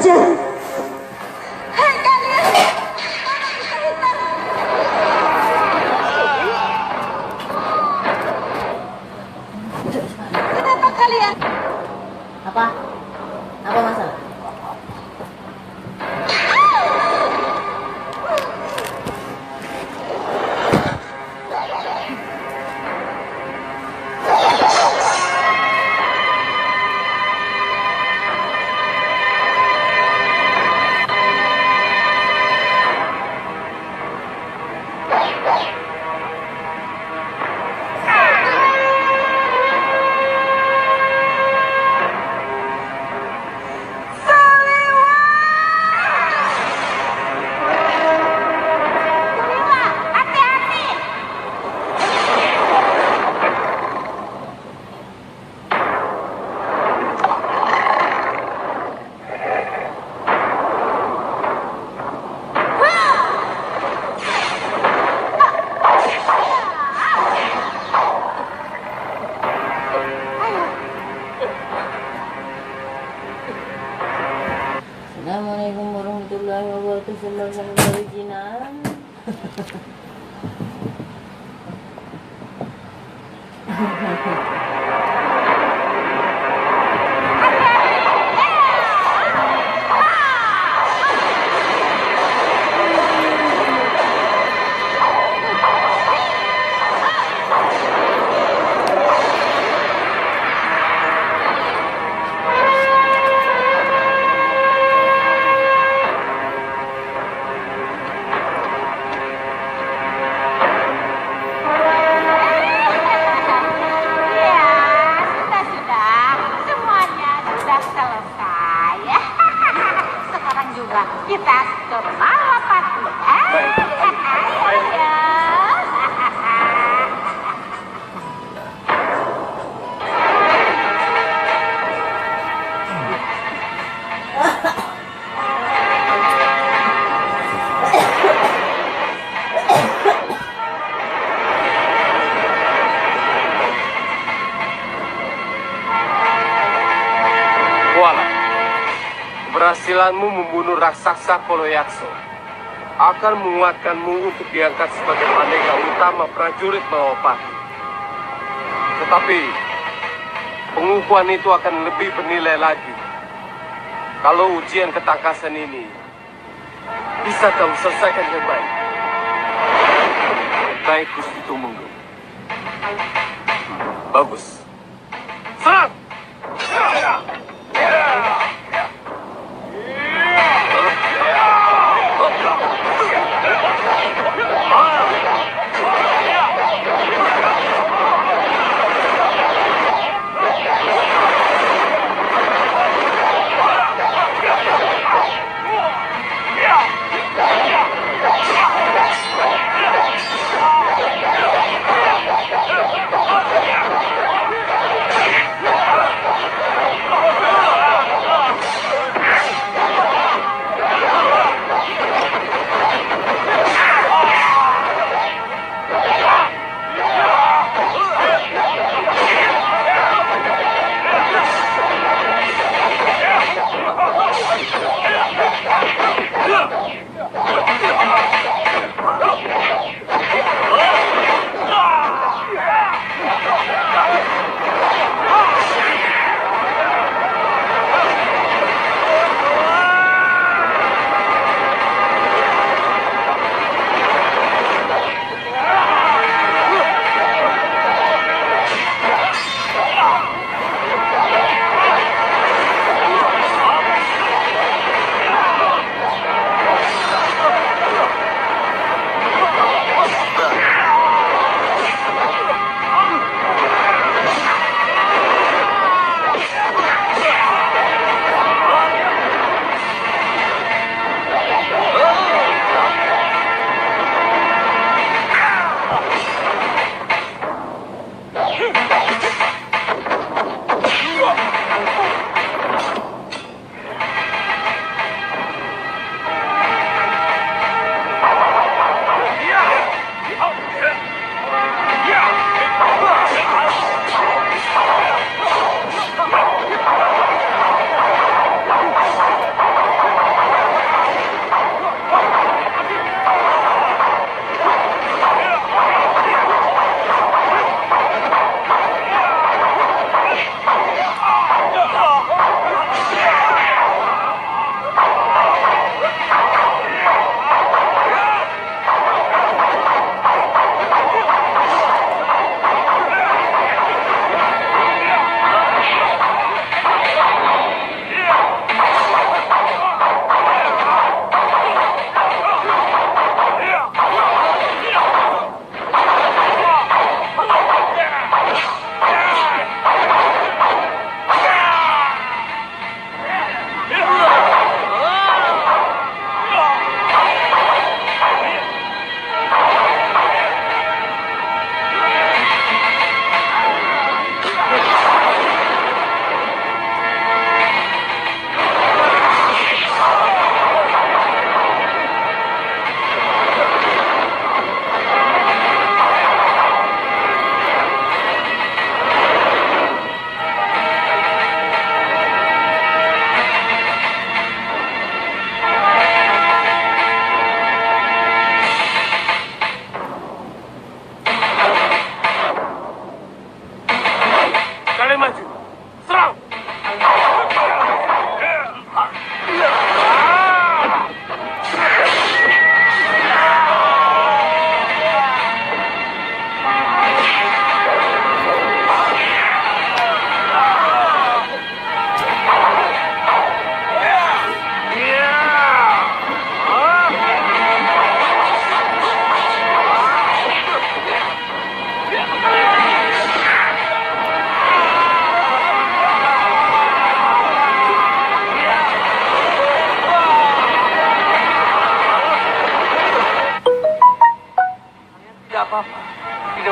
saja. Hei kalian, mana bisa hitam? Kenapa kalian? Apa? Apa masalah? Assalamualaikum warahmatullahi wabarakatuh. Selamat original. Kita ke Malapati. Kuala, keberhasilanmu membunuh raksasa Koloyakso akan menguatkanmu untuk diangkat sebagai Pandega utama prajurit Malapati. Tetapi pengukuhan itu akan lebih bernilai lagi kalau ujian ketangkasan ini bisa kamu selesaikan dengan baik. Baik, Gusti Tumenggung. Bagus. Serang!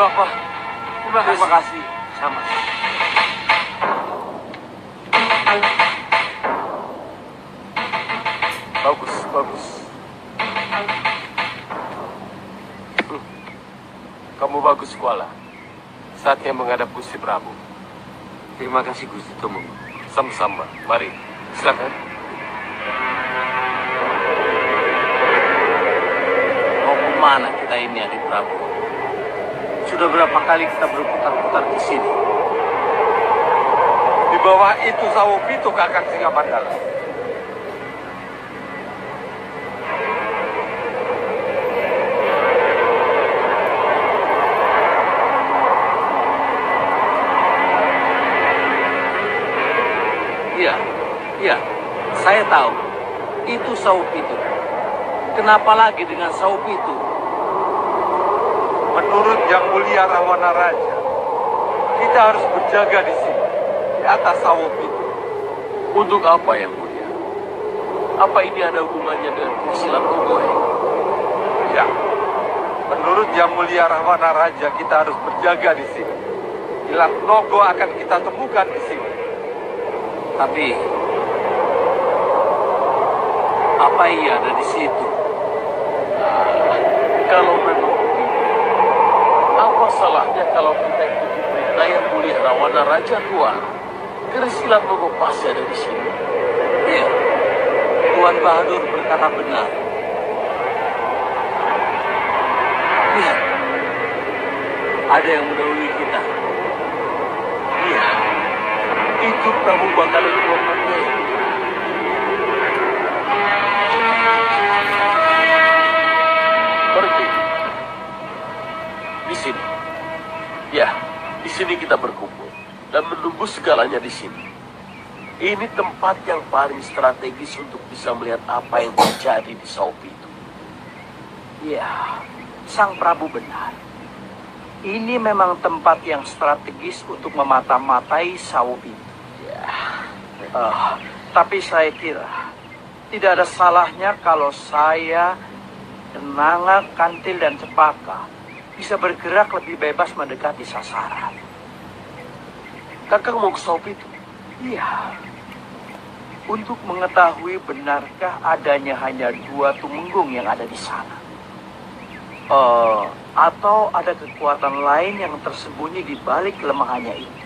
apa? Terima kasih. Sama. Bagus, bagus. Kamu bagus, Kuala. Saatnya menghadap Gusti Prabu. Terima kasih Gusti Tumenggung. Sama-sama. Mari, silakan. Mau kemana kita ini, Adik Prabu? Sudah berapa kali kita berputar-putar di sini? Di bawah itu sawah itu Kakang Singamandala. Iya, saya tahu. Itu Saup itu. Kenapa lagi dengan Saup itu? Menurut Yang Mulia Rahwana Raja, kita harus berjaga di sini, di atas sawah itu. Untuk apa Yang Mulia? Apa ini ada hubungannya dengan Silat Ogoy? Ya, menurut Yang Mulia Rahwana Raja, kita harus berjaga di sini. Kilat Nogo akan kita temukan di sini. Tapi apa iya ada di situ? Kalau memang begitu, apa salahnya kalau kita ikuti perintah Yang Mulia Rahwana Raja Tuan? Karena Silat Nogo pasti ada di sini. Iya, Tuan Bahadur berkata benar. Lihat, ada yang mendahului kita. Iya, itu Prabu Bakaling Lomboknya. Pergi. Di sini. Ya, di sini kita berkumpul dan menunggu segalanya di sini. Ini tempat yang paling strategis untuk bisa melihat apa yang terjadi di Saup itu. Ya, Sang Prabu benar. Ini memang tempat yang strategis untuk memata-matai Saup itu. Tapi saya kira tidak ada salahnya kalau saya, Kenanga, Kantil, dan Cempaka bisa bergerak lebih bebas mendekati sasaran. Kakang mau ke Saup itu? Iya. Untuk mengetahui benarkah adanya hanya 2 tumenggung yang ada di sana. Atau ada kekuatan lain yang tersembunyi di balik kelemahannya itu.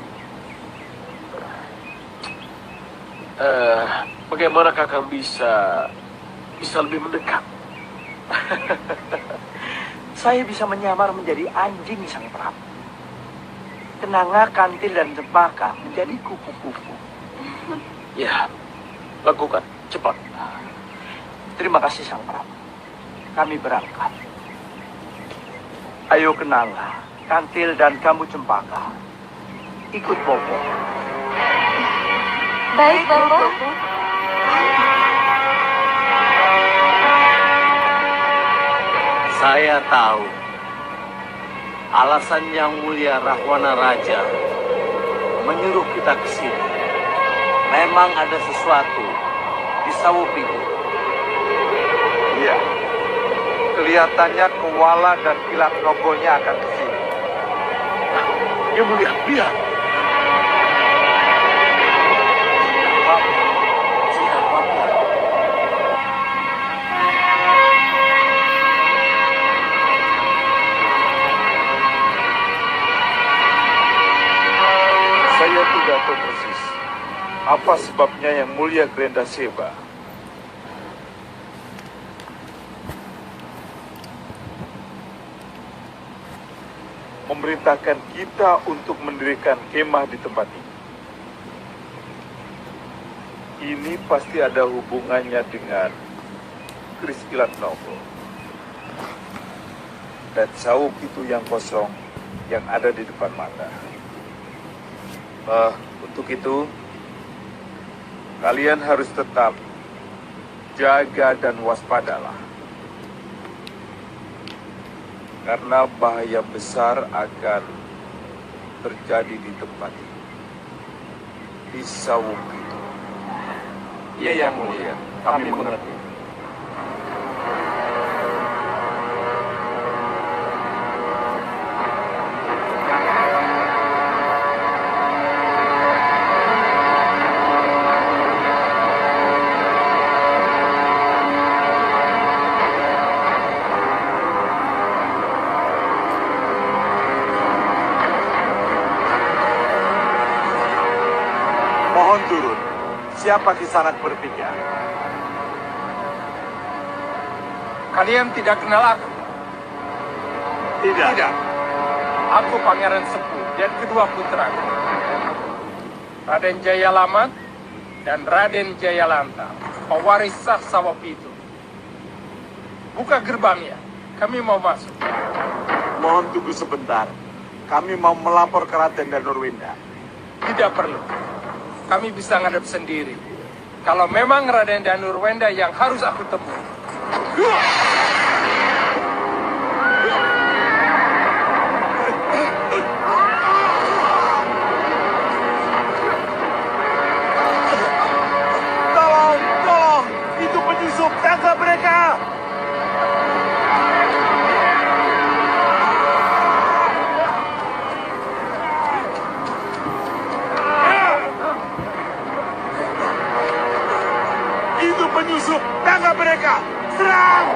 Bagaimana Kakang bisa lebih mendekat? Saya bisa menyamar menjadi anjing Sang Prabu. Kenanga, Kantil, dan Cempaka menjadi kupu-kupu. Ya, lakukan cepat. Terima kasih Sang Prabu. Kami berangkat. Ayo Kenanga, Kantil, dan kamu Cempaka. Ikut Bobo. Baik, Bobo. Saya tahu alasan Yang Mulia Rahwana Raja menyuruh kita ke sini. Memang ada sesuatu di Saup itu. Iya. Kelihatannya Kuala dan Kilat Nogonya akan ke sini. Yang Mulia, lihat. Saya tidak tahu persis apa sebabnya Yang Mulia Grenda Seba memerintahkan kita untuk mendirikan kemah di tempat ini. Ini pasti ada hubungannya dengan keris Kilat Nogo dan Saup itu yang kosong yang ada di depan mata. Untuk itu, kalian harus tetap jaga dan waspadalah. Karena bahaya besar akan terjadi di tempat ini. Di Saup itu. Iya, Yang Mulia. Kami mengerti. siapa Kisanak berpikir? Kalian tidak kenal aku? Tidak. Aku Pangeran Sepuh dan kedua putraku, Raden Jaya Lamat dan Raden Jaya Lanta, pewaris sah Sawapitu. Buka gerbangnya, kami mau masuk. Mohon tunggu sebentar. Kami mau melapor ke Raden Danurwenda. Tidak perlu, kami bisa ngadep sendiri. Kalau memang Raden Danurwenda yang harus aku temui. Tolong! Itu penyusup! Tangkap mereka! Itu penyusup! Tangkap mereka! Serang!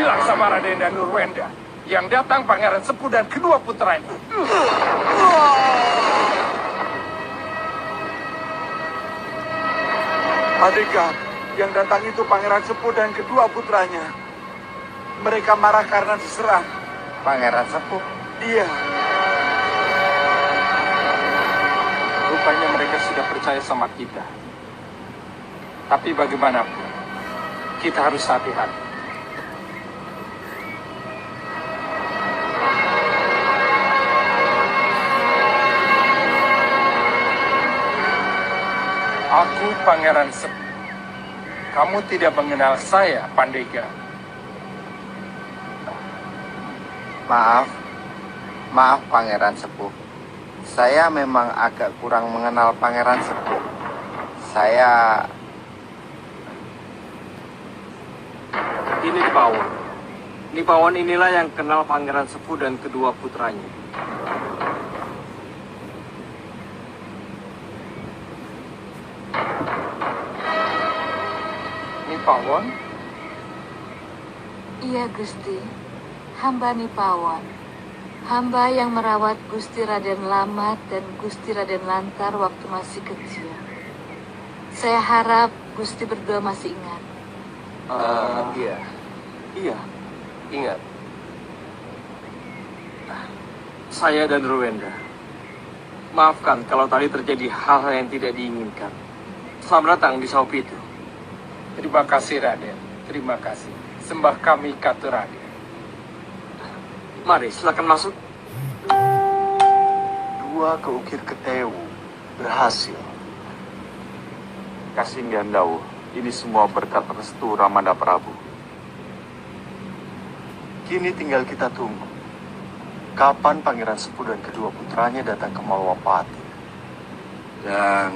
Bilang sama Raden Danurwenda, yang datang Pangeran Sepuh dan kedua putranya. Adegan, yang datang itu Pangeran Sepuh dan kedua putranya. Mereka marah karena diserang. Pangeran Sepuh? Iya. Rupanya mereka sudah percaya sama kita. Tapi bagaimanapun, kita harus hati-hati. Aku Pangeran Sepuh. Kamu tidak mengenal saya, Pandega. Maaf Pangeran Sepuh. Saya memang agak kurang mengenal Pangeran Sepuh. Saya... Ini Nipawon. Nipawon inilah yang kenal Pangeran Sepuh dan kedua putranya. Nipawon? Iya Gusti, hamba Nipawon. Hamba yang merawat Gusti Raden Lamat dan Gusti Raden Lantar waktu masih kecil. Saya harap Gusti berdua masih ingat. Iya, ingat. Saya dan Ruwenda. Maafkan kalau tadi terjadi hal yang tidak diinginkan. Selamat datang di Sawapitu. Terima kasih, Raden. Terima kasih. Sembah kami Katu Raden. Mari, silakan masuk. Dua keukir ketewu berhasil. Kasih Gandau, ini semua berkat restu Ramanda Prabu. Kini tinggal kita tunggu. Kapan Pangeran Sepuh dan kedua putranya datang ke Malwapati. Dan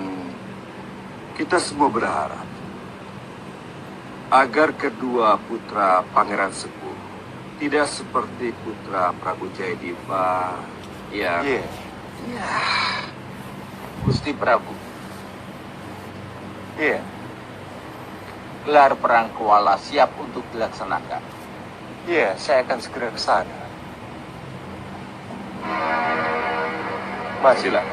kita semua berharap agar kedua putra Pangeran Sepuh tidak seperti putra Prabu Jayadipa yang... Gusti Prabu. Gelar perang Kuala siap untuk dilaksanakan. Saya akan segera ke sana. Masihlah.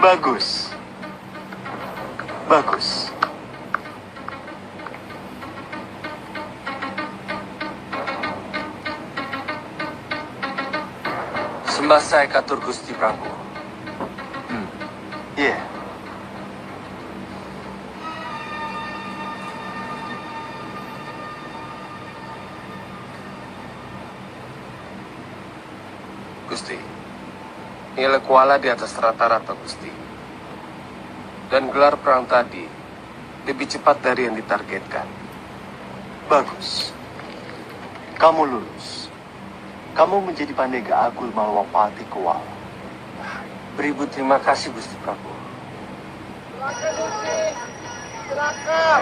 Bagus. Bagus. Sembah saya katur Gusti Prabu. Iya. Gusti, nilai kuala di atas rata-rata Gusti. Dan gelar perang tadi lebih cepat dari yang ditargetkan. Bagus. Kamu lulus. Kamu menjadi Pandega Agul Malwapati Kuala. Beribu terima kasih Gusti Prabu. Silakan.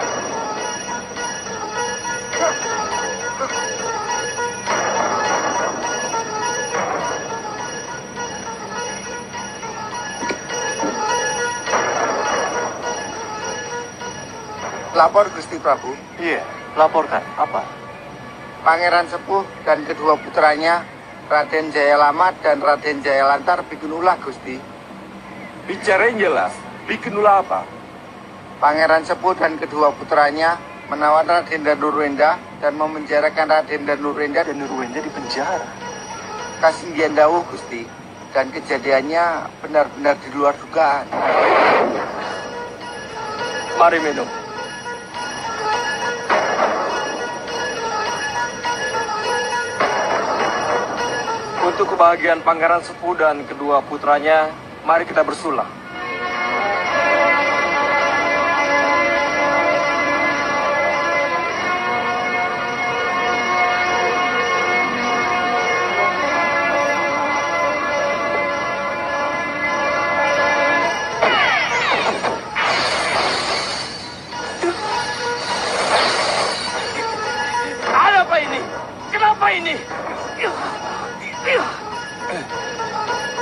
Lapor Gusti Prabu. Iya, laporkan. Apa? Pangeran Sepuh dan kedua putranya Raden Jayalamat dan Raden Jayalantar bikin ulah, Gusti. Bicara yang jelas, bikin ulah apa? Pangeran Sepuh dan kedua putranya menawan Raden dan Nurwenda dan memenjarakan Raden dan Nurwenda di penjara. Kasinggihan dawuh, Gusti, dan kejadiannya benar-benar di luar dugaan. Mari minum. Untuk kebahagiaan Pangeran Sepuh dan kedua putranya, mari kita bersulah. Ada apa ini? Kenapa ini?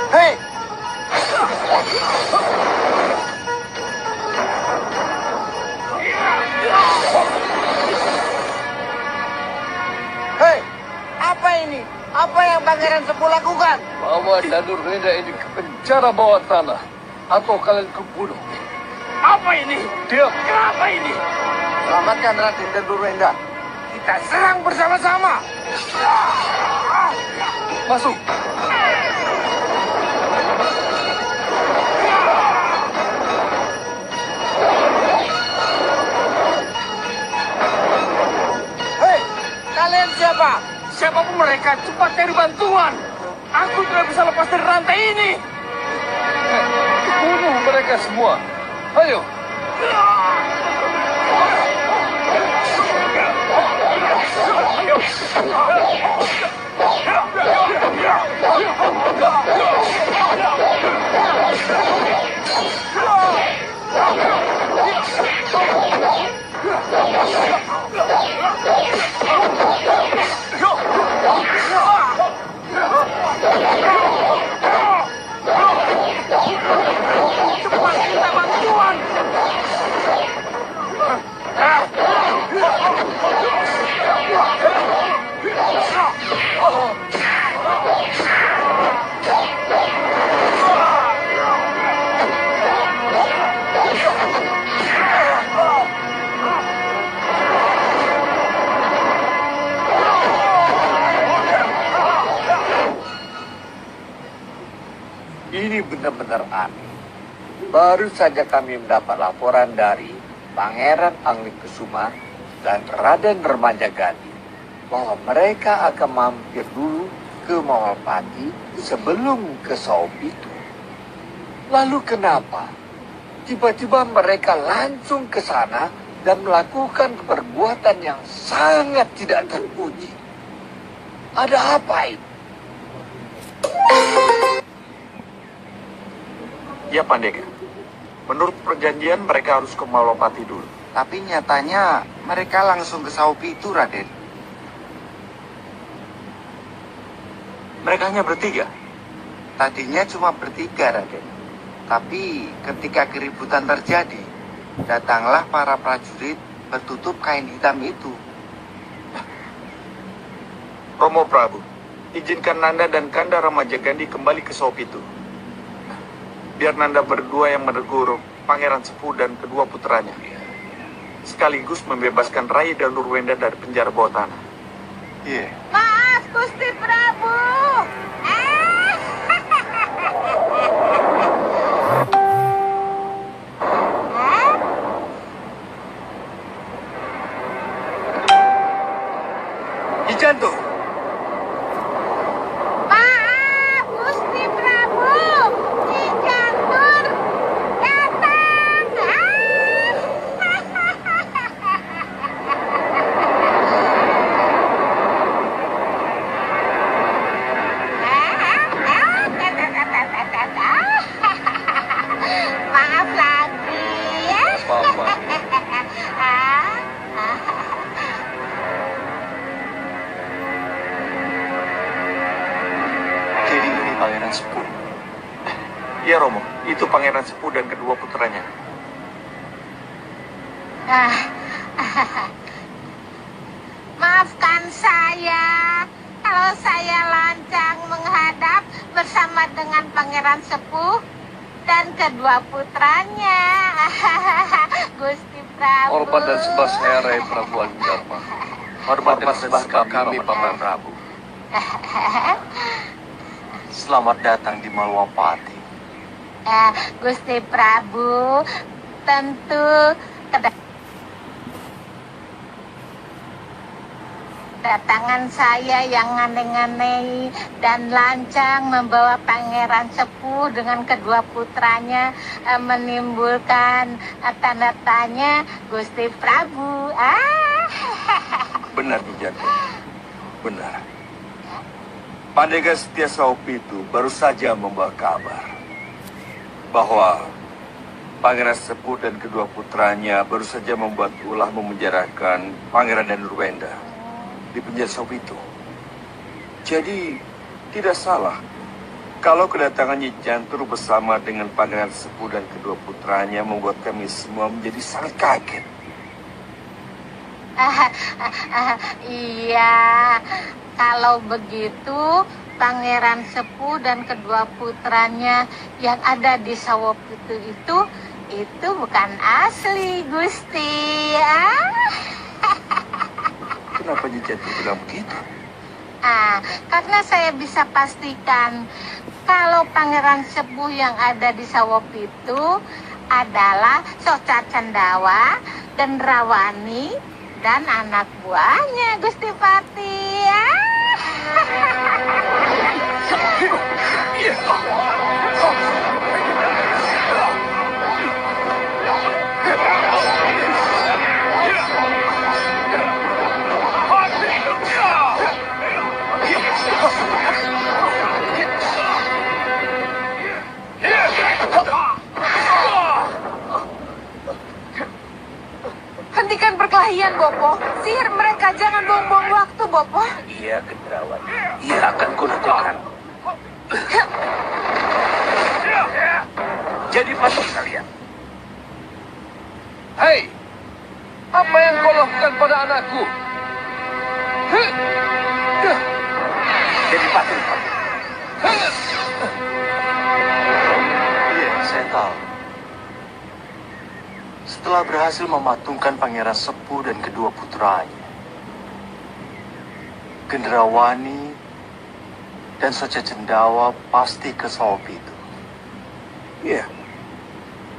Hei! Hei! Apa ini? Apa yang Pangeran Sepuh lakukan? Bawa Danur Renda ini ke penjara bawah tanah, atau kalian kubunuh. Apa ini? Diam! Kenapa ini? Selamatkan Raden dan Nurwenda. Kita serang bersama-sama. Masuk! Hei! Kalian siapa? Siapapun mereka, cepat cari bantuan. Aku tidak bisa lepas dari rantai ini. Bunuh mereka semua! Ayo! Cepat minta bantuan. Ini benar-benar aneh. Baru saja kami mendapat laporan dari Pangeran Angglikesuma dan Raden Remajagani bahwa mereka akan mampir dulu ke Mawalpati sebelum ke Saupitu. Lalu kenapa tiba-tiba mereka langsung ke sana dan melakukan perbuatan yang sangat tidak terpuji? Ada apa itu? Ya, Pandega. Menurut perjanjian mereka harus ke Mawalpati dulu. Tapi nyatanya mereka langsung ke Saupitu, Raden. Mereka hanya bertiga. Tadinya cuma bertiga, Raden. Tapi ketika keributan terjadi, datanglah para prajurit bertutup kain hitam itu. Romo Prabu, izinkan Nanda dan Kanda Ramajagandi kembali ke Saupitu. Biar Nanda berdua yang menegur Pangeran Sepuh dan kedua putranya. Sekaligus membebaskan Rai dan Nurwenda dari penjara bawah tanah. Iya. Maaf, Gusti Prabu. Ijanto! Maaf, Gusti Prabu. Ki Jantur datang. Maaf lagi ya. Apa-apa. Jadi ini Pangeran Sepuh. Iya, Romo. Itu Pangeran Sepuh dan kedua putranya. Maafkan saya. kalau saya lancang menghadap bersama dengan Pangeran Sepuh dan kedua putranya. Gusti Prabu. Hormat dan sembah saya Rai Prabu Agindharma. Hormat dan sembah kami Paman Prabu. Selamat datang di Malwapati. Gusti Prabu, tentu kedatangan saya yang aneh-aneh dan lancang membawa Pangeran Sepuh dengan kedua putranya menimbulkan tanda tanya Gusti Prabu. Benar, Bijaka. Benar. Pandega Setia Saupitu baru saja membawa kabar bahwa Pangeran Sepuh dan kedua putranya baru saja membuat ulah memenjarakan Pangeran dan Nurwenda di penjara Saupitu. Jadi tidak salah kalau kedatangan Nyi Jantur bersama dengan Pangeran Sepuh dan kedua putranya membuat kami semua menjadi sangat kaget. Iya, kalau begitu Pangeran Sepuh dan kedua putranya yang ada di Sawopitu itu bukan asli, Gusti. Kenapa Nyi Jantur bilang begitu? Karena saya bisa pastikan kalau Pangeran Sepuh yang ada di Sawopitu adalah Soca Cendawa dan Rawani dan anak buahnya Gusti Pati. Hentikan perkelahian, Bopo. Sihir mereka, jangan buang-buang waktu, Bopo. Iya, Gendrawan. Iya, akan kulakukan. Jadi patuh kalian. Hei, apa yang kau lakukan pada anakku? Jadi patuh kamu. Iya, saya tahu. Setelah berhasil mematungkan Pangeran Sepuh dan kedua putranya, Gendrawani dan Soca Cendawa pasti ke Sawopitu. Iya,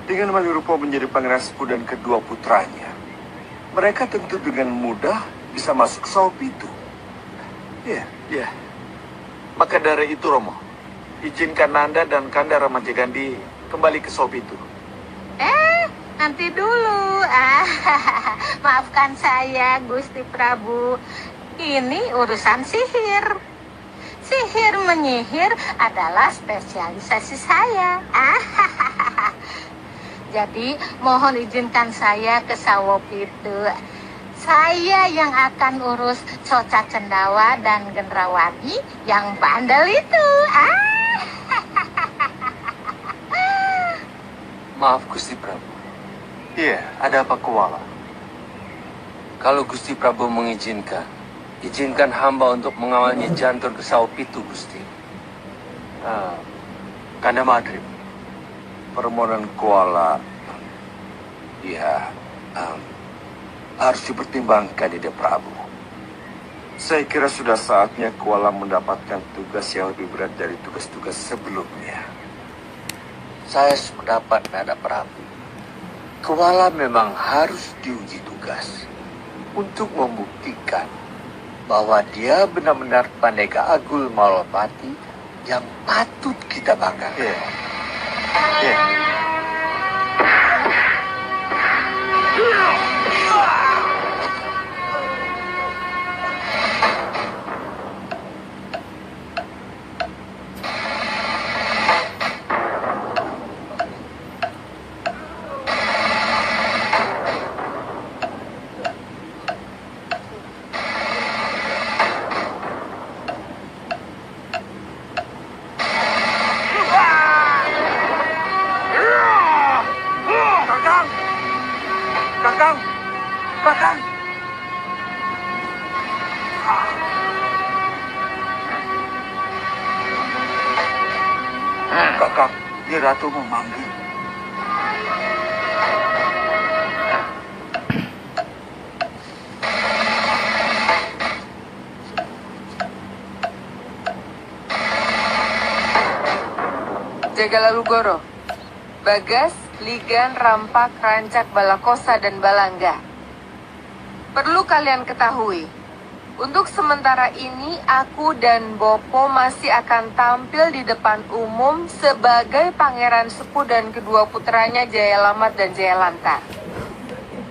dengan Malirupa menjadi Pangeran Sepuh dan kedua putranya, mereka tentu dengan mudah bisa masuk ke Sawopitu. Iya. Ya, maka dari itu Romo, izinkan Nanda dan Kanda Ramajagandi kembali ke Sawopitu. Nanti dulu. Maafkan saya, Gusti Prabu. Ini urusan sihir. Sihir menyihir adalah spesialisasi saya. Jadi, mohon izinkan saya ke Sawopitu. Saya yang akan urus Soca Cendawa dan Gendrawani yang bandel itu. Maaf Gusti Prabu. Iya, ada apa Kuala? Kalau Gusti Prabu mengizinkan, izinkan hamba untuk mengawal Nyi Jantur ke Sawopitu, Gusti. Kanda Madrib, permohonan Kuala, ya, harus dipertimbangkan Ida Prabu. Saya kira sudah saatnya Kuala mendapatkan tugas yang lebih berat dari tugas-tugas sebelumnya. Saya sependapat Nanda Prabu. Kuala memang harus diuji tugas untuk membuktikan bahwa dia benar-benar Pandega Agul Malwapati yang patut kita banggakan. Yeah. Kakak, Nyi Ratu memanggil. Jaga lalu Goro, Bagas, Ligan, Rampak, Rancak, Balakosa, dan Balangga. Perlu kalian ketahui, untuk sementara ini aku dan Bopo masih akan tampil di depan umum sebagai Pangeran Sepuh dan kedua putranya Jayalamat dan Jayalantar.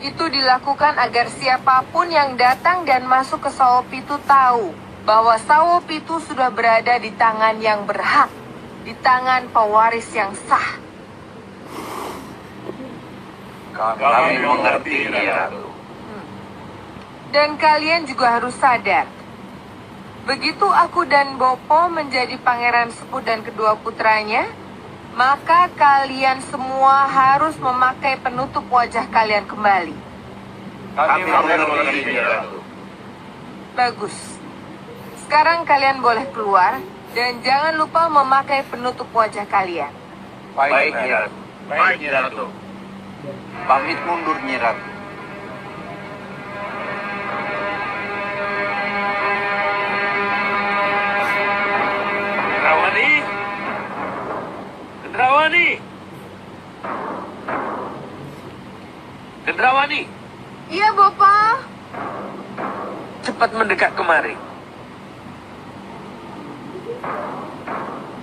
Itu dilakukan agar siapapun yang datang dan masuk ke Sawopitu tahu bahwa Sawopitu sudah berada di tangan yang berhak, di tangan pewaris yang sah. Kami mengerti, Nyi Ratu. Dan kalian juga harus sadar, begitu aku dan Bopo menjadi Pangeran Sepuh dan kedua putranya, maka kalian semua harus memakai penutup wajah kalian kembali. Kami mengerti, Nyi Ratu. Bagus. Sekarang kalian boleh keluar dan jangan lupa memakai penutup wajah kalian. Baik, Nyi Ratu. Baik, Nyi Ratu. Pamit mundur, Nyi Ratu. Gendrawani, Iya, Bopo. cepat mendekat kemari.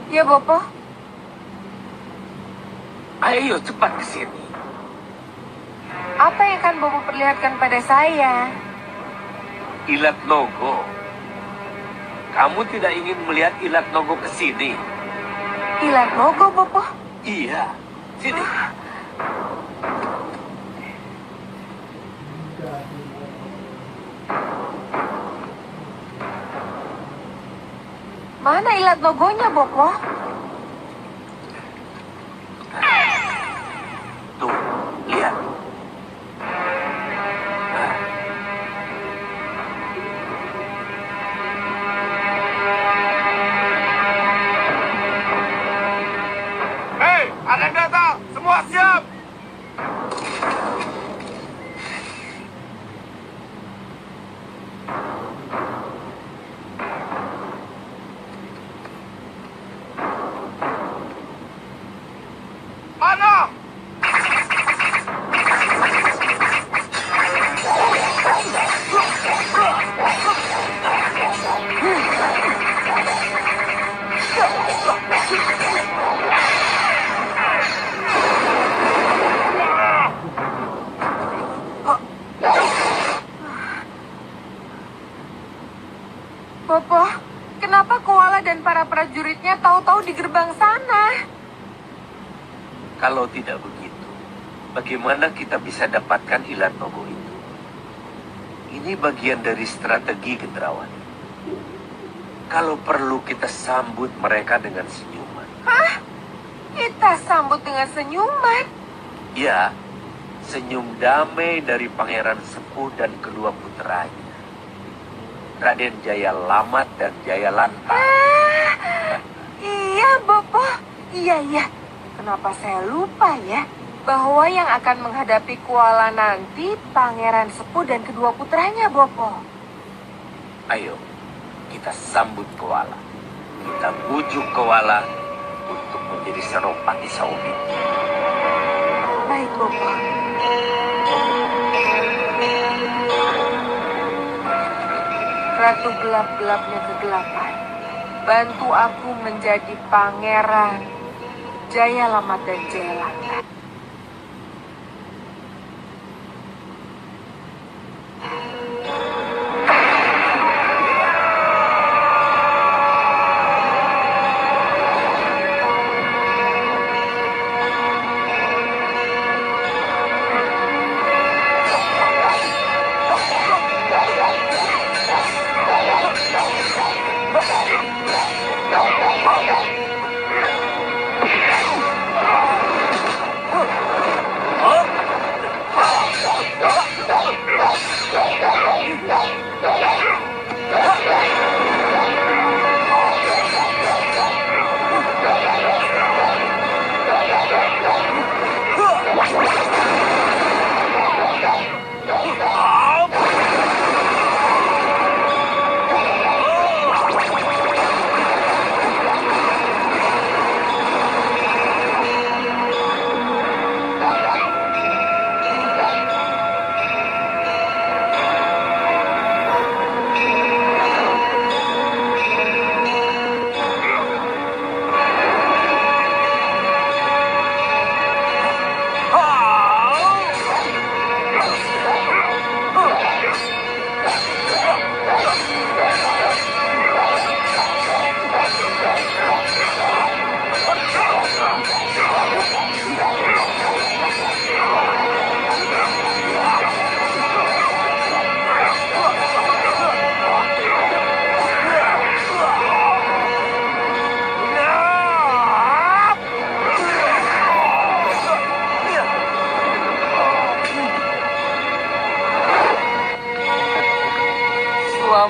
Iya, Bopo. Ayo cepat ke sini. Apa yang akan Bopo perlihatkan pada saya? Ilat Nogo. Kamu tidak ingin melihat Ilat Nogo ke sini? Ilat Nogo, Bopo. Iya, sini. Mana Ilat Nogonya, Bopo? Tuh, lihat. Hei, ada yang datang. Semua siap. Mana? Bopo, kenapa Koala dan para prajuritnya tahu-tahu di gerbang sana? Kalau tidak begitu, bagaimana kita bisa dapatkan Ilat Nogo itu? Ini bagian dari strategi Gendrawani. Kalau perlu kita sambut mereka dengan senyuman. Hah? Kita sambut dengan senyuman? Ya, senyum damai dari Pangeran Sepuh dan kedua putranya, Raden Jayalamat dan Jayalantar. Iya, Bopo. Iya. Kenapa saya lupa ya? Bahwa yang akan menghadapi Koala nanti Pangeran Sepuh dan kedua putranya, Bopo. Ayo, kita sambut Koala. Kita bujuk Koala untuk menjadi Senopati Sawopitu. Baik, Bopo. Ratu gelap-gelapnya kegelapan, bantu aku menjadi pangeran Jayalamat dan Jayalantar.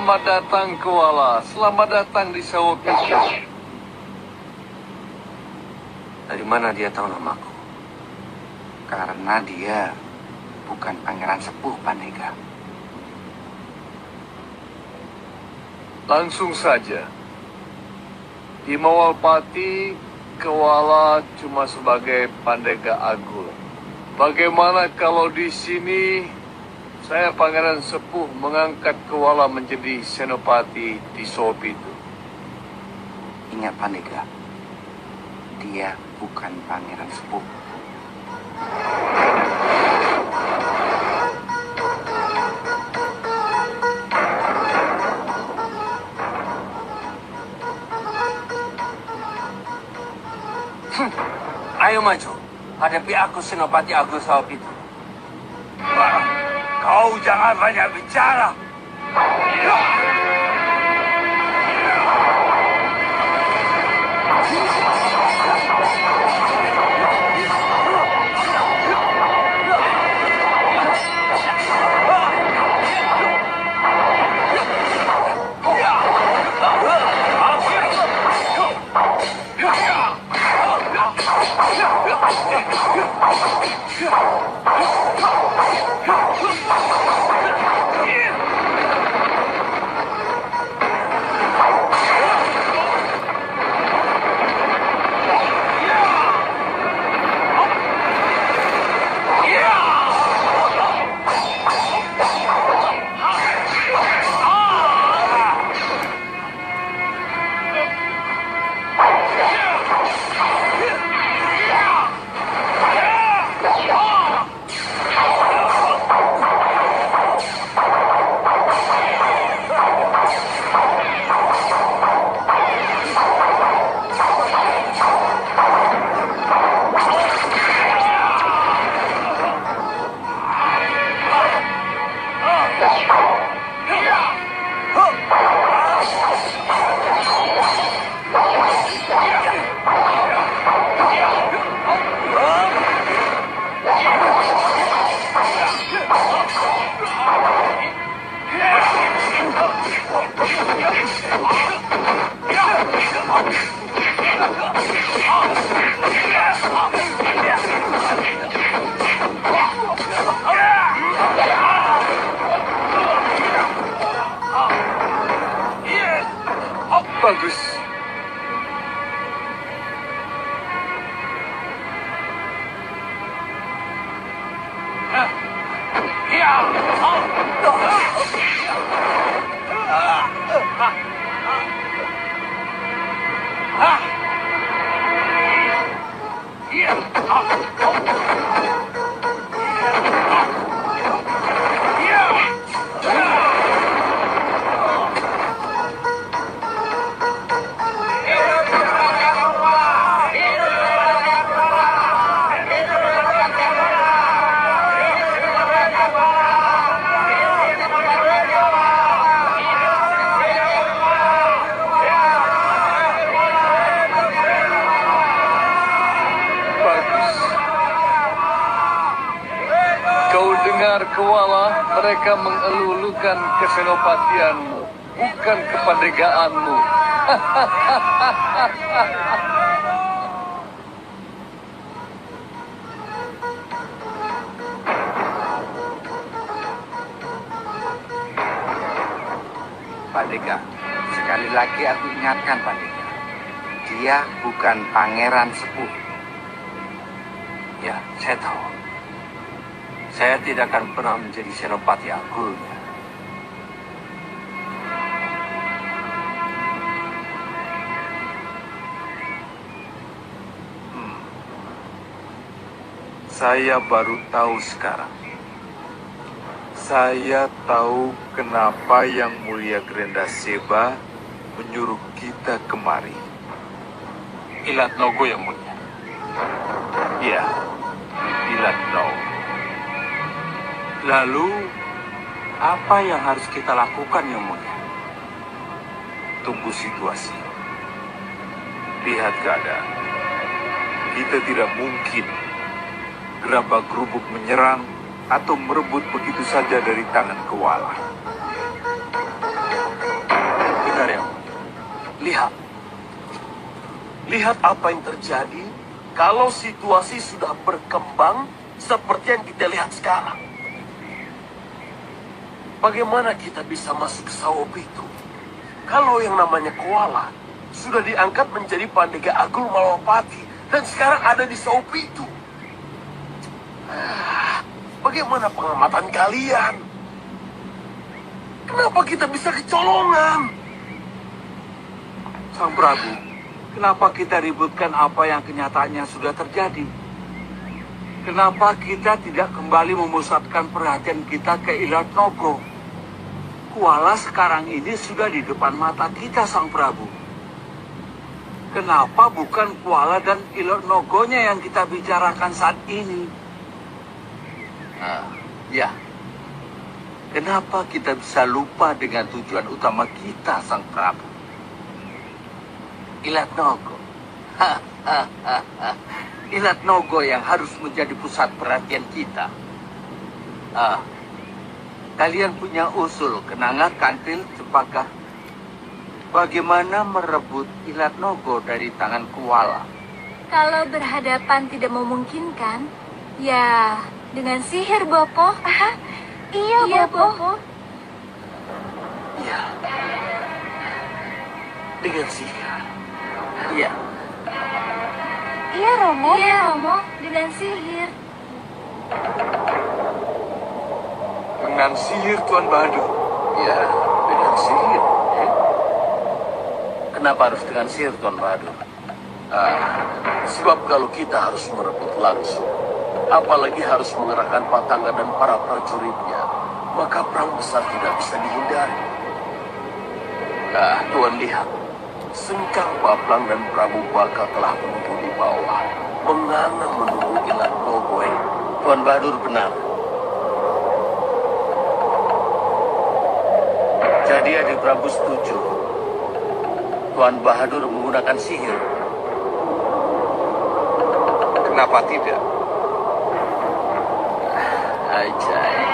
Selamat datang Kuala, selamat datang di Sawopitu. Dari mana dia tahu namaku? Karena dia bukan pangeran sepuh Pandega. Langsung saja. Di Mawalpati, Kuala cuma sebagai Pandega Agung. Bagaimana kalau di sini saya pangeran sepuh mengangkat Kuala menjadi senopati di Sawopitu? Ingat Pandega, dia bukan pangeran sepuh. Ayo maju, hadapi aku Senopati Agung Sawopitu. Kau jangan banyak bicara. Bagus. Kuala, mereka mengelulukan kesenopatianmu, bukan kepandegaanmu. Pandega, sekali lagi aku ingatkan Pandega, dia bukan pangeran sepuh. Ya, saya tahu. Saya tidak akan pernah menjadi Senopati Agung. Saya baru tahu sekarang. Saya tahu kenapa Yang Mulia Grendaseba menyuruh kita kemari. Ilat Nogo yang mulia. Ya, Ilat Nogo. Lalu, apa yang harus kita lakukan yang mulia? Tunggu situasi. Lihat keadaan. Kita tidak mungkin gerabak-gerubuk menyerang atau merebut begitu saja dari tangan Kuala. Lihat. Lihat apa yang terjadi kalau situasi sudah berkembang seperti yang kita lihat sekarang. Bagaimana kita bisa masuk ke Sawah Pitu kalau yang namanya Koala sudah diangkat menjadi Pandega Agul Malawapati dan sekarang ada di Sawah Pitu? Bagaimana pengamatan kalian? Kenapa kita bisa kecolongan? Sang Prabu, kenapa kita ributkan apa yang kenyataannya sudah terjadi? Kenapa kita tidak kembali memusatkan perhatian kita ke Ilat Nogo? Kuala sekarang ini sudah di depan mata kita, Sang Prabu. Kenapa bukan Kuala dan Ilat Nogonya yang kita bicarakan saat ini? Ya. Kenapa kita bisa lupa dengan tujuan utama kita, Sang Prabu? Ilat Nogo. Ilat Nogo yang harus menjadi pusat perhatian kita. Kalian punya usul, Kenanga, Kantil, Cempaka. Bagaimana merebut Ilat Nogo dari tangan Kuala? Kalau berhadapan tidak memungkinkan, ya dengan sihir, Bopo. Iya, Bopo. Iya. Dengan sihir. Iya. Iya, Romo. Iya, Romo. Dengan sihir. Dengan sihir, Tuan Bahadur. Ya, dengan sihir. Kenapa harus dengan sihir, Tuan Bahadur? Sebab kalau kita harus merebut langsung, apalagi harus mengerahkan Patangga dan para prajuritnya, maka perang besar tidak bisa dihindari. Tuan lihat, Sengkang Baplang dan Prabu Baka telah menunggu di bawah, menganang menunggu Ilat Nogo. Tuan Bahadur benar. Jadi Adik Prabu setuju Tuan Bahadur menggunakan sihir. Kenapa tidak? Ajaib.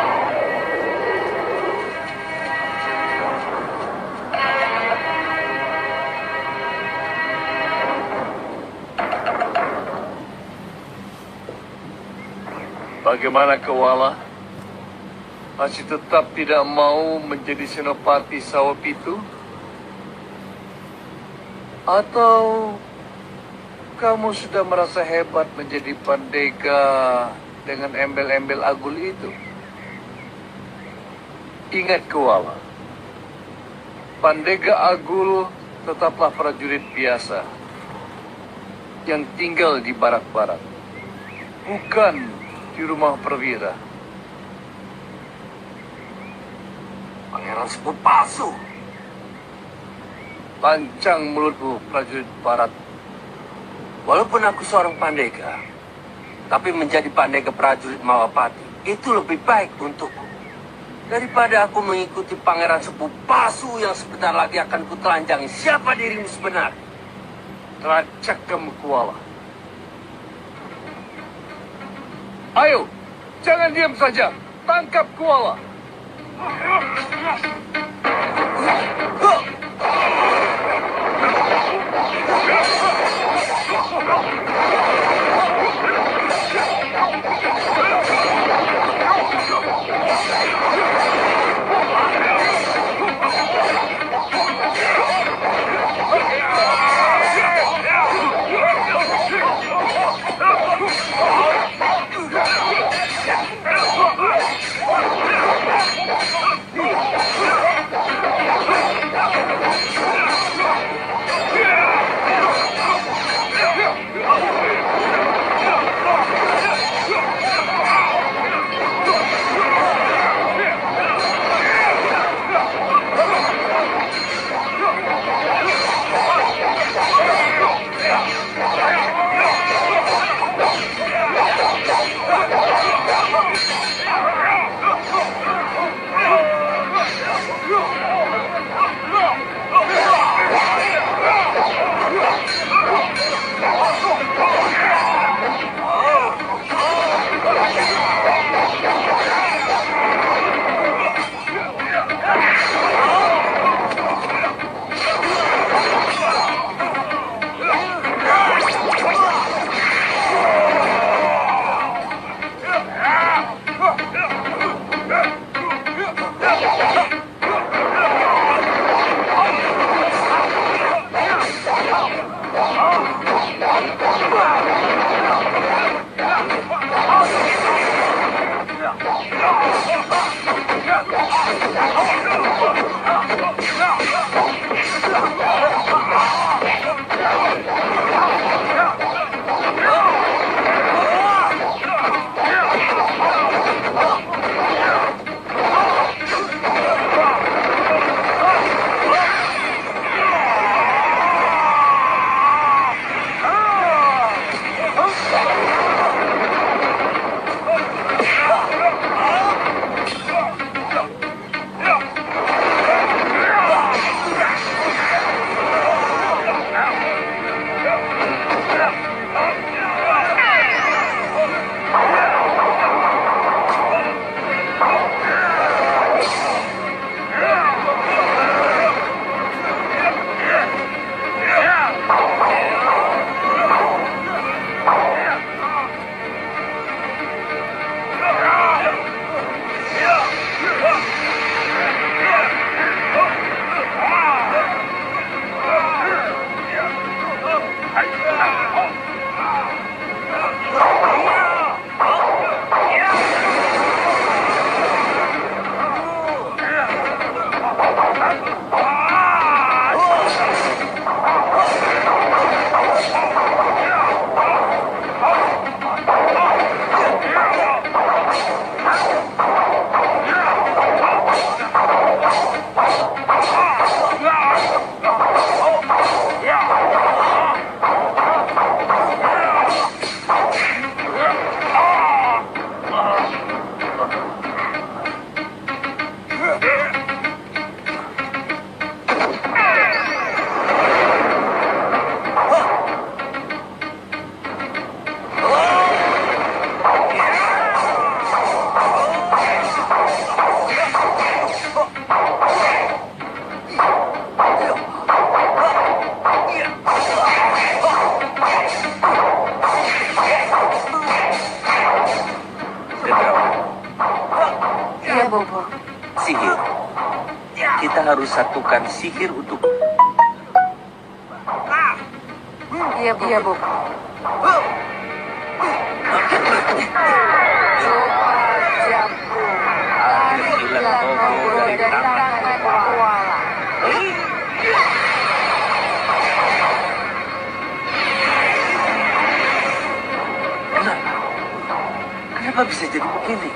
Bagaimana Kuala? Masih tetap tidak mau menjadi senopati Sawah Pitu? Atau kamu sudah merasa hebat menjadi pandega dengan embel-embel agul itu? Ingat Kuala, pandega agul tetaplah prajurit biasa yang tinggal di barak-barak, bukan di rumah perwira. Pangeran Sepuh palsu. Lancang mulutmu, prajurit barat. Walaupun aku seorang pandega, tapi menjadi pandega prajurit Malawapati itu lebih baik untukku daripada aku mengikuti Pangeran Sepuh palsu yang sebentar lagi akan kutelanjangi. Siapa dirimu sebenarnya? Teracak kamu, Kuala. Ayo, jangan diam saja. Tangkap Kuala. Sihir. Kita harus satukan sihir untuk... Iya, Bu. Kenapa bisa jadi begini?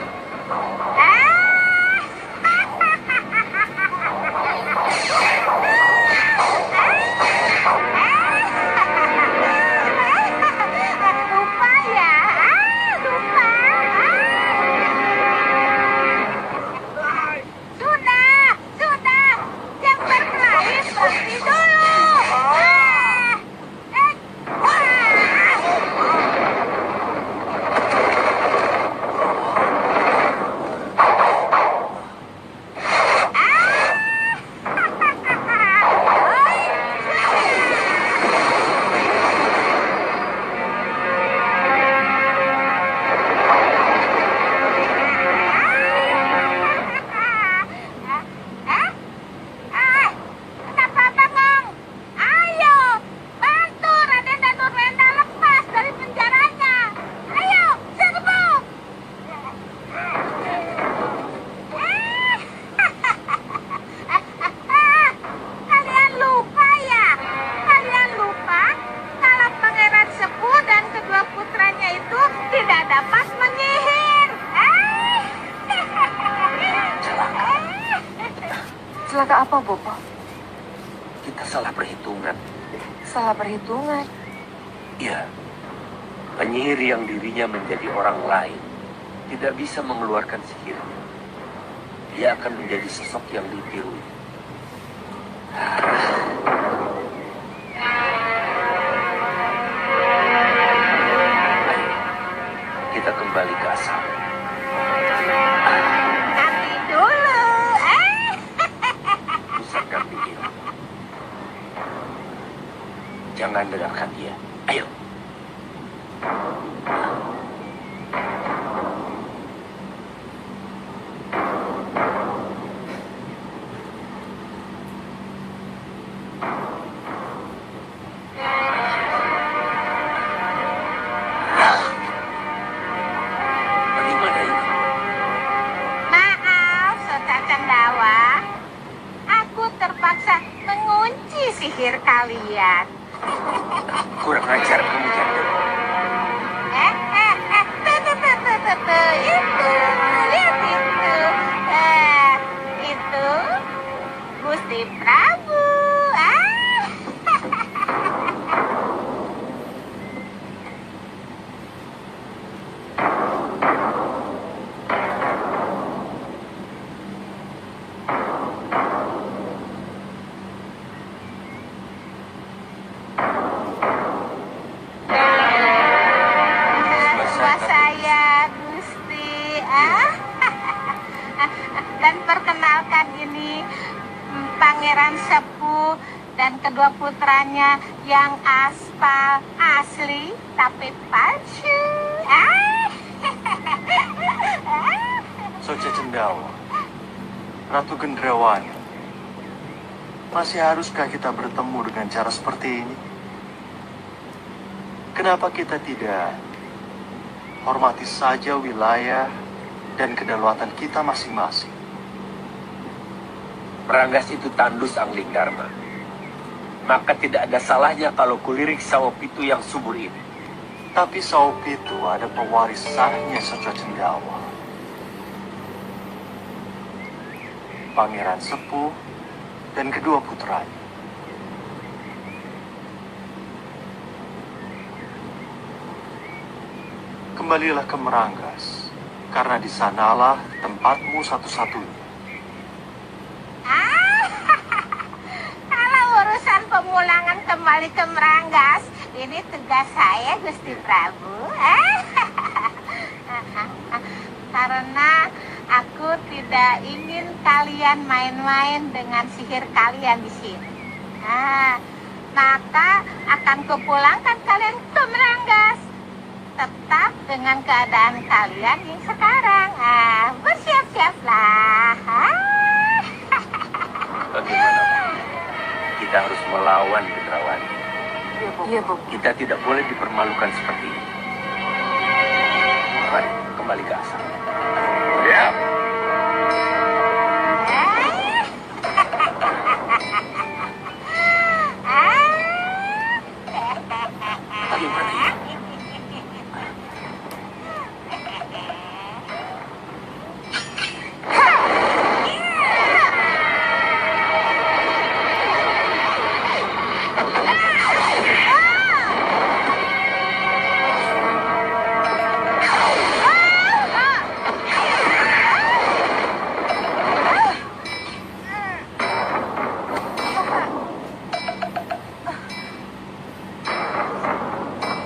Celaka apa, Bopo? Kita salah perhitungan. Salah perhitungan? Ya, penyihir yang dirinya menjadi orang lain tidak bisa mengeluarkan sihirnya. Dia akan menjadi sosok yang ditiru. Kita kembali ke asal. Jangan dengarkan dia. Ayo. kedua putranya yang aspal asli tapi palsu. Soca Cendawa, Ratu Gendrawani, masih haruskah kita bertemu dengan cara seperti ini? Kenapa kita tidak hormati saja wilayah dan kedaulatan kita masing-masing? Ranggas itu tandus Angling Dharma. Maka tidak ada salahnya kalau kulirik Sawopitu yang subur ini. Tapi Sawopitu ada pewaris sahnya Soca Cendawa. Pangeran Sepuh dan kedua putranya. Kembalilah ke Meranggas, karena di sanalah tempatmu satu-satunya. Kalau urusan pemulangan kembali ke Meranggas, ini tugas saya, Gusti Prabu. Karena aku tidak ingin kalian main-main dengan sihir kalian di sini. Maka akan kupulangkan kalian ke Meranggas. Tetap dengan keadaan kalian yang sekarang. Bersiap-siaplah. Bagaimana, Pak? Kita harus melawan Gendrawani. Iya, Bu. Kita tidak boleh dipermalukan seperti ini. Mari, kembali ke asal. Ya. Bagaimana ya?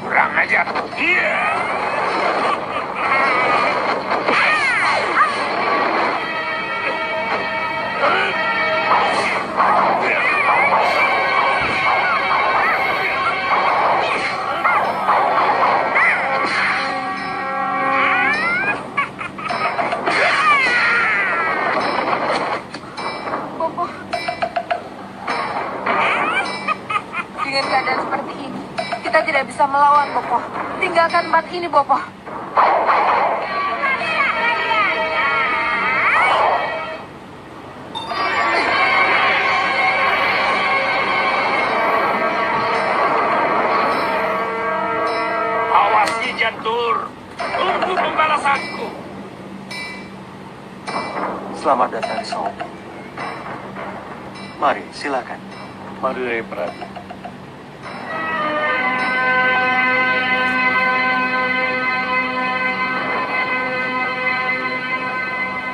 Kurang ajar. Iya. Bopo. Dengan keadaan seperti ini, kita tidak bisa melawan, Bopo. Tinggalkan tempat ini, Bopo. Awas Nyi Jantur, tunggu pembalasanku. Selamat datang di Sawopitu. Mari, silakan. Mari, Prabu.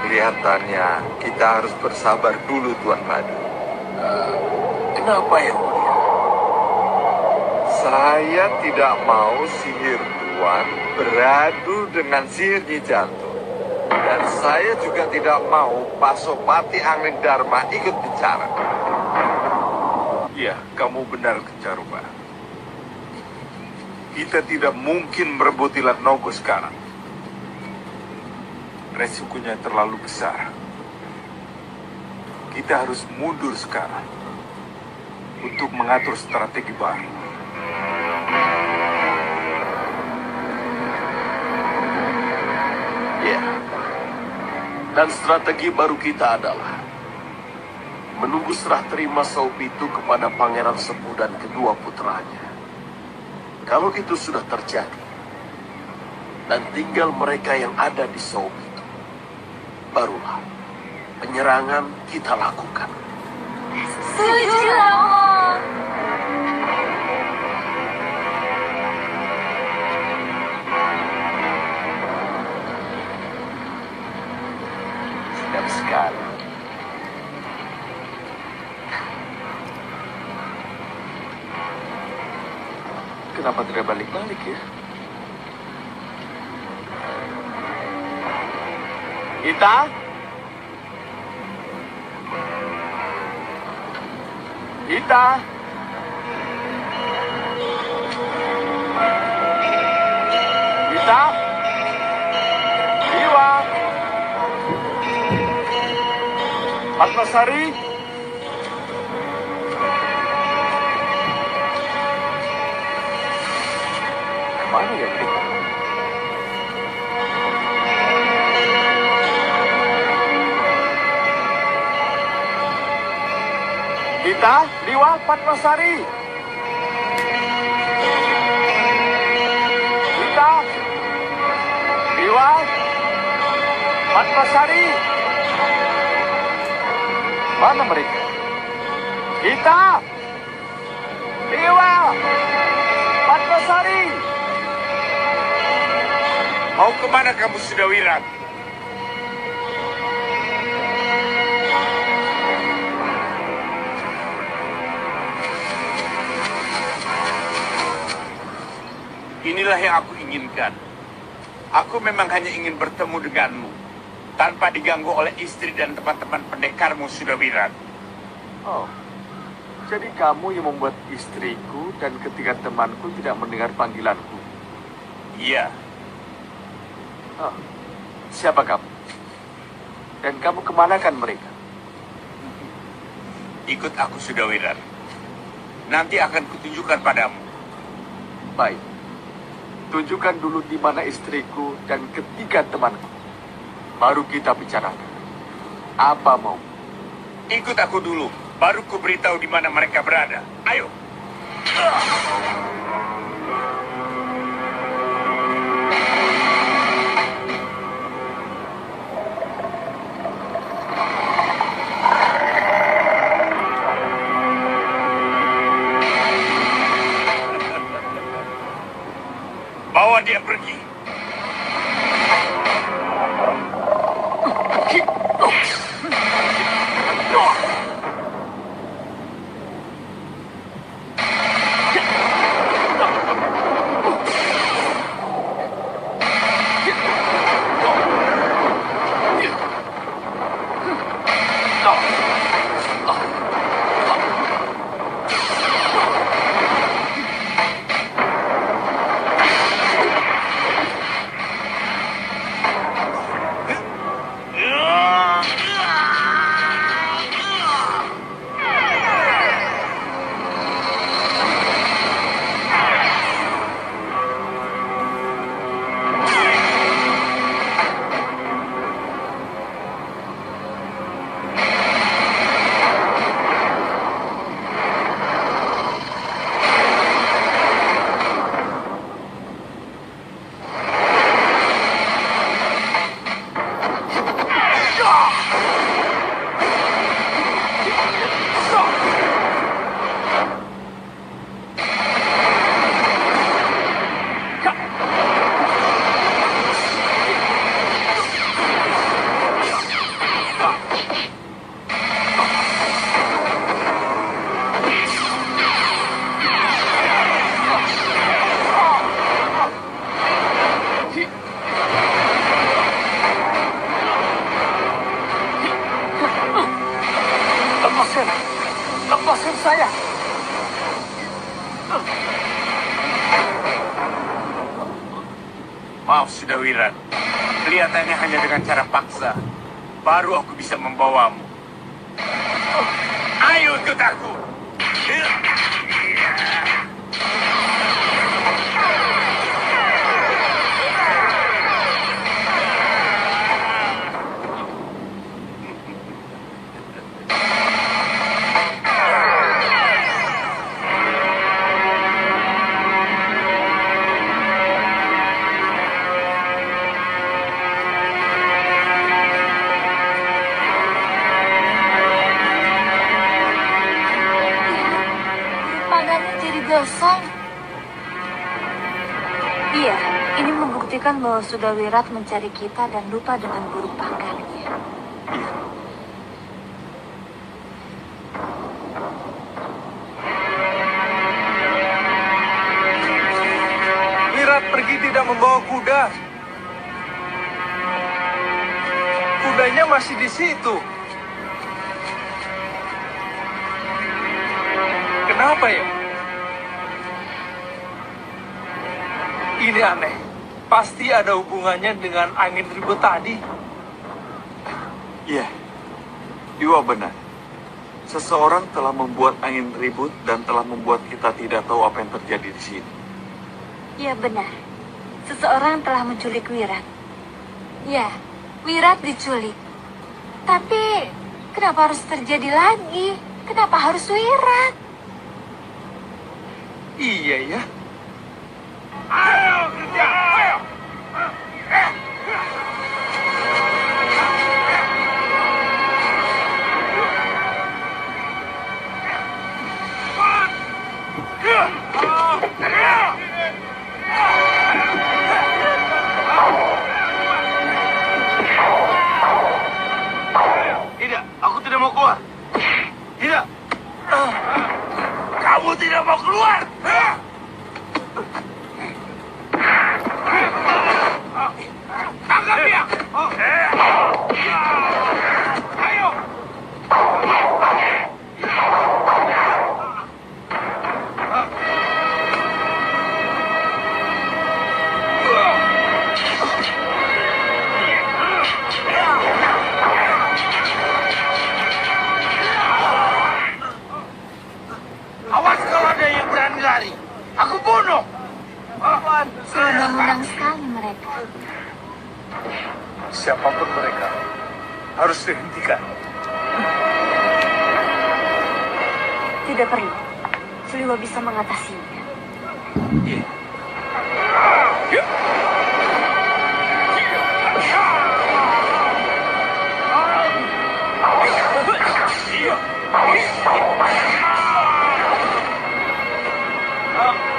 Kelihatannya kita harus bersabar dulu, Tuan Madu. Kenapa yang mulia? Saya tidak mau sihir Tuan beradu dengan sihir Nyi Jantur. Dan saya juga tidak mau Pasopati Angling Dharma ikut bicara. Ya, kamu benar, Kencaruba. Kita tidak mungkin merebut Ilat Nogo sekarang. Resikonya terlalu besar. Kita harus mundur sekarang untuk mengatur strategi baru. Ya. Dan strategi baru kita adalah menunggu serah terima Sawopitu kepada Pangeran Sepuh dan kedua putranya. Kalau itu sudah terjadi, dan tinggal mereka yang ada di Sawopitu, barulah penyerangan kita lakukan. Setuju, Ramo. Sedap sekali. Kenapa tidak balik-balik ya? Ita? Ita? Kita, Dewa, Padmasari, mana ya mereka? Kita, Dewa, Padmasari. Kita, Dewa, Padmasari. Mana mereka? Kita, Dewa, Padmasari. Mau kemana kamu, Sudawirat? Inilah yang aku inginkan. Aku memang hanya ingin bertemu denganmu, tanpa diganggu oleh istri dan teman-teman pendekarmu, Sudawirat. Oh, jadi kamu yang membuat istriku dan ketiga temanku tidak mendengar panggilanku? Iya. Oh, siapa kamu? Dan kamu kemanakan mereka? Ikut aku, Sudawirat. Nanti akan kutunjukkan padamu. Baik. Tunjukkan dulu di mana istriku dan ketiga temanku. Baru kita bicarakan. Apa mau? Ikut aku dulu, baru ku beritahu di mana mereka berada. Ayo. Bawa dia pergi. Lepaskan saya. Maaf, Sudawirat. Kelihatannya hanya dengan cara paksa. Baru aku bisa membawamu. Ayo ikut aku. Gosong. Iya, ini membuktikan bahwa Sudawirat mencari kita dan lupa dengan buruk panggangnya. Wirat pergi tidak membawa kuda. Kudanya masih di situ. Kenapa ya? Ini aneh. Pasti ada hubungannya dengan angin ribut tadi. Iya, Iwa benar. Seseorang telah membuat angin ribut dan telah membuat kita tidak tahu apa yang terjadi di sini. Ya benar. Seseorang telah menculik Wirat. Ya, Wirat diculik. Tapi kenapa harus terjadi lagi? Kenapa harus Wirat? Iya ya. Ayo kerja, ayo. Tidak, aku tidak mau keluar. Tidak. Kamu tidak mau keluar. Tangkap dia. Ayo. Awas kalau ada yang berani lari. Aku bunuh. Undang-undang sekali mereka. Siapapun mereka harus dihentikan. Tidak perlu. Seliwa bisa mengatasinya. Iya.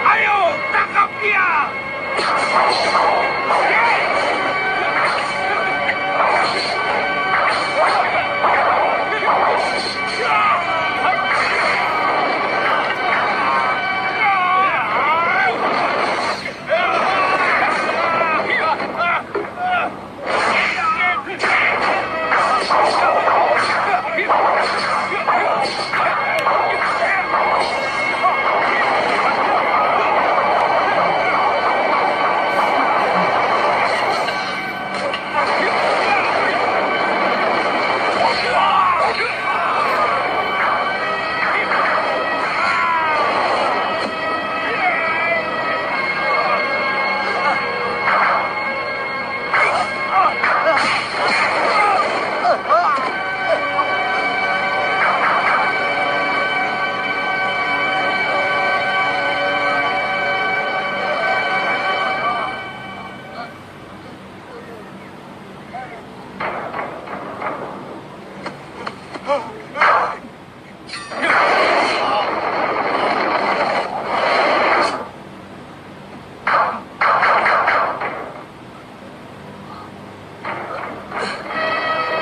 Ayo, tangkap dia.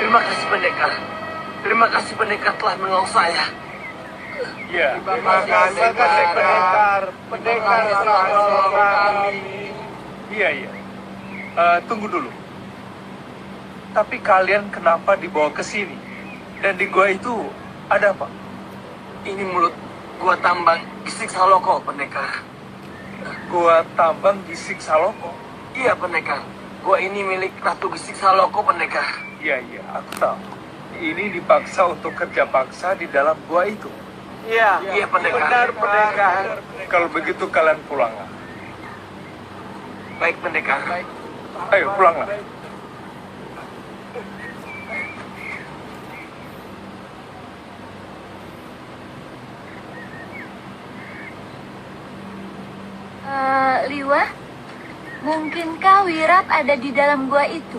Terima kasih pendekar. Terima kasih pendekar telah menolong saya. Ya. Terima kasih pendekar. Pendekar telah menolong kami. Iya, iya. Tunggu dulu. Tapi kalian kenapa dibawa ke sini? Dan di gua itu ada apa? Ini mulut gua tambang Gisik Saloko, pendekar. Gua tambang Gisik Saloko. Iya, pendekar. Gua ini milik Ratu Gisik Saloko, pendekar. Iya, iya, aku tahu. Ini dipaksa untuk kerja paksa di dalam gua itu. Iya, iya pendekar. Benar, pendekar. Kalau begitu kalian pulanglah. Baik, pendekar. Ayo, pulanglah. Liwa, mungkinkah Wirat ada di dalam gua itu?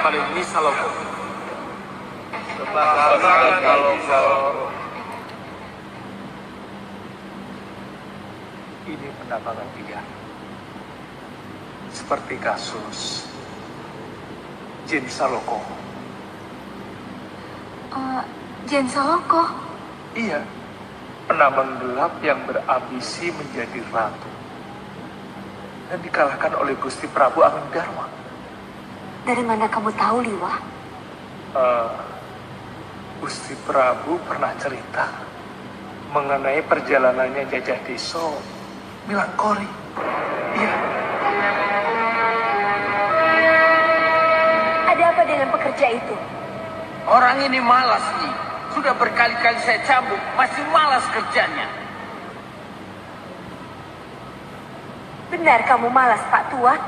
pada Nisaloko. Ini penambangan liar. Seperti kasus Jin Saloko. Jin Saloko? Iya, penambang gelap yang berambisi menjadi ratu dan dikalahkan oleh Gusti Prabu Amengdarma. Dari mana kamu tahu, Liwa? Gusti Prabu pernah cerita mengenai perjalanannya Jajah Deso Milangkori. Iya. Ada apa dengan pekerja itu? Orang ini malas nih. Sudah berkali-kali saya cambuk, masih malas kerjanya. Benar kamu malas, Pak Tua?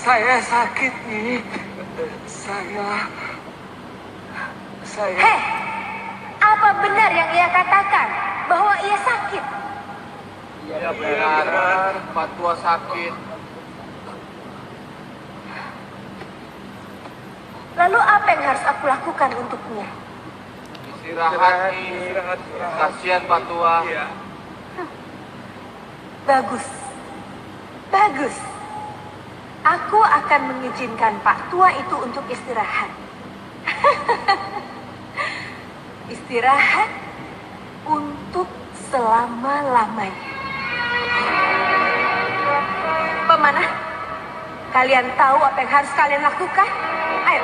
Saya sakit nih. Saya... Hei, apa benar yang ia katakan? Bahwa ia sakit? Iya benar, Pak Tua sakit. Lalu apa yang harus aku lakukan untuknya? Istirahat nih, kasihan Pak Tua. Bagus. Bagus. Aku akan mengizinkan Pak Tua itu untuk istirahat. Istirahat untuk selama-lamanya. Pemanah, kalian tahu apa yang harus kalian lakukan? Ayo.